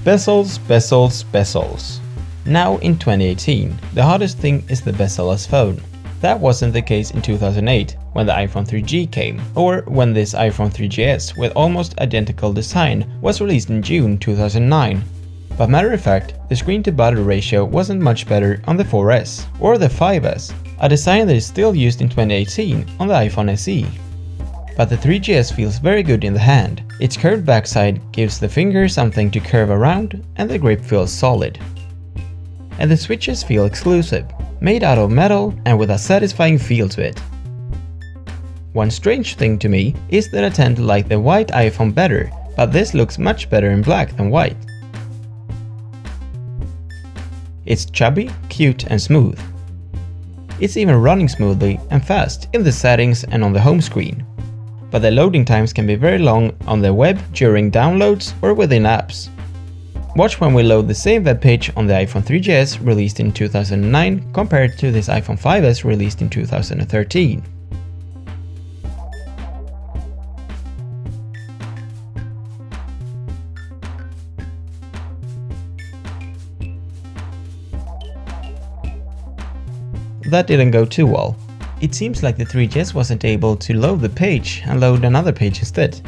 Bezels, bezels, bezels. Now in 2018, the hottest thing is the bezel-less phone. That wasn't the case in 2008 when the iPhone 3G came, or when this iPhone 3GS with almost identical design was released in June 2009. But matter of fact, the screen to body ratio wasn't much better on the 4S or the 5S, a design that is still used in 2018 on the iPhone SE. But the 3GS feels very good in the hand. Its curved backside gives the finger something to curve around, and the grip feels solid. And the switches feel exclusive, made out of metal and with a satisfying feel to it. One strange thing to me is that I tend to like the white iPhone better, but this looks much better in black than white. It's chubby, cute and smooth. It's even running smoothly and fast in the settings and on the home screen. But the loading times can be very long on the web during downloads or within apps. Watch when we load the same web page on the iPhone 3GS released in 2009 compared to this iPhone 5S released in 2013. That didn't go too well. It seems like the 3GS wasn't able to load the page and load another page instead.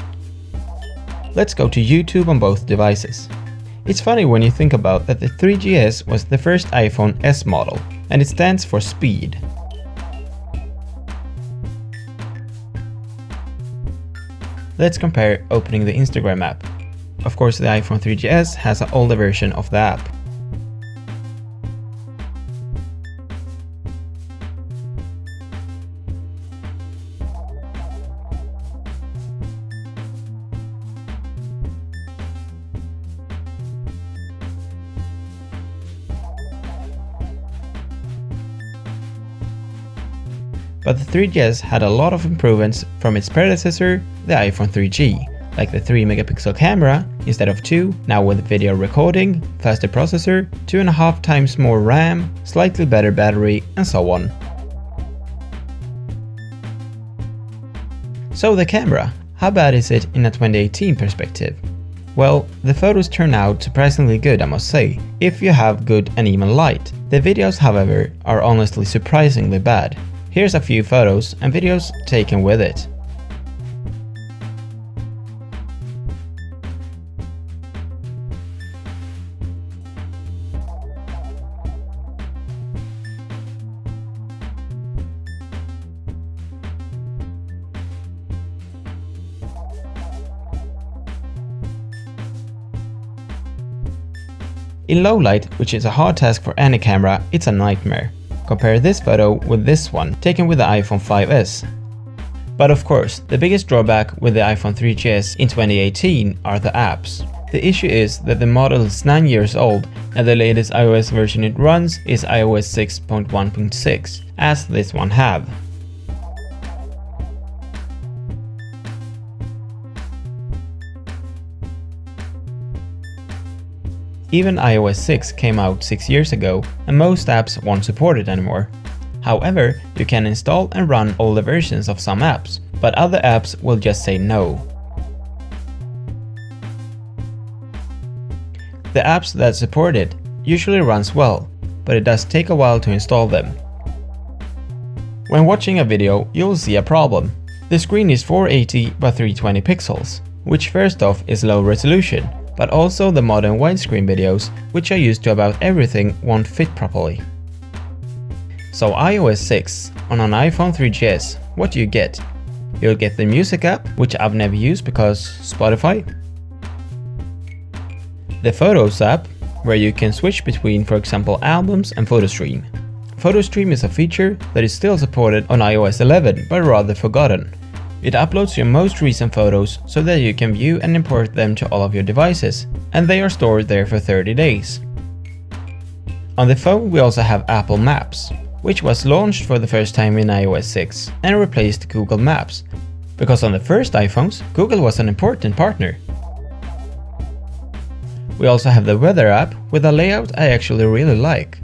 Let's go to YouTube on both devices. It's funny when you think about that the 3GS was the first iPhone S model, and it stands for speed. Let's compare opening the Instagram app. Of course, the iPhone 3GS has an older version of the app. But the 3GS had a lot of improvements from its predecessor, the iPhone 3G, like the 3-megapixel camera instead of 2, now with video recording, faster processor, 2.5 times more RAM, slightly better battery, and so on. So the camera, how bad is it in a 2018 perspective? Well, the photos turn out surprisingly good, I must say, if you have good and even light. The videos, however, are honestly surprisingly bad. Here's a few photos and videos taken with it. In low light, which is a hard task for any camera, it's a nightmare. Compare this photo with this one, taken with the iPhone 5S. But of course, the biggest drawback with the iPhone 3GS in 2018 are the apps. The issue is that the model is 9 years old and the latest iOS version it runs is iOS 6.1.6, as this one have. Even iOS 6 came out 6 years ago, and most apps won't support it anymore. However, you can install and run older versions of some apps, but other apps will just say no. The apps that support it usually runs well, but it does take a while to install them. When watching a video, you'll see a problem. The screen is 480 by 320 pixels, which first off is low resolution, but also the modern widescreen videos, which are used to about everything, won't fit properly. So iOS 6 on an iPhone 3GS, what do you get? You'll get the music app, which I've never used because Spotify. The Photos app, where you can switch between, for example, albums and PhotoStream. PhotoStream is a feature that is still supported on iOS 11, but rather forgotten. It uploads your most recent photos so that you can view and import them to all of your devices, and they are stored there for 30 days. On the phone we also have Apple Maps, which was launched for the first time in iOS 6 and replaced Google Maps, because on the first iPhones Google was an important partner. We also have the Weather app with a layout I actually really like.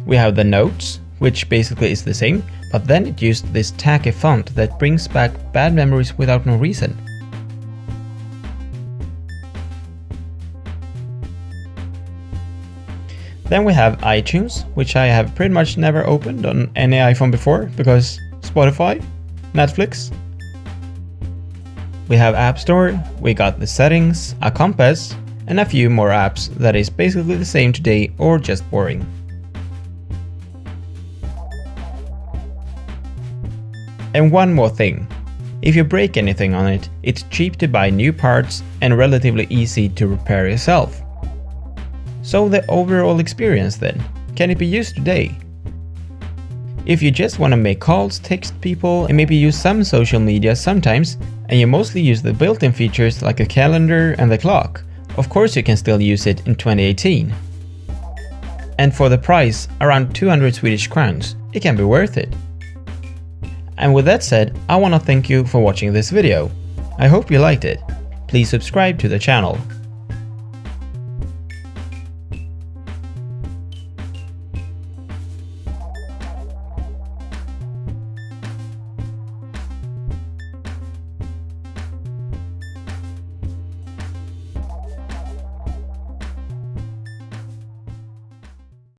We have the Notes, which basically is the same, but then it used this tacky font that brings back bad memories without no reason. Then we have iTunes, which I have pretty much never opened on any iPhone before because Spotify, Netflix. We have App Store, we got the settings, a compass, and a few more apps that is basically the same today or just boring. And one more thing. If you break anything on it, it's cheap to buy new parts and relatively easy to repair yourself. So the overall experience then, can it be used today? If you just want to make calls, text people, and maybe use some social media sometimes, and you mostly use the built-in features like a calendar and the clock, of course you can still use it in 2018. And for the price, around 200 Swedish crowns, it can be worth it. And with that said, I want to thank you for watching this video. I hope you liked it. Please subscribe to the channel.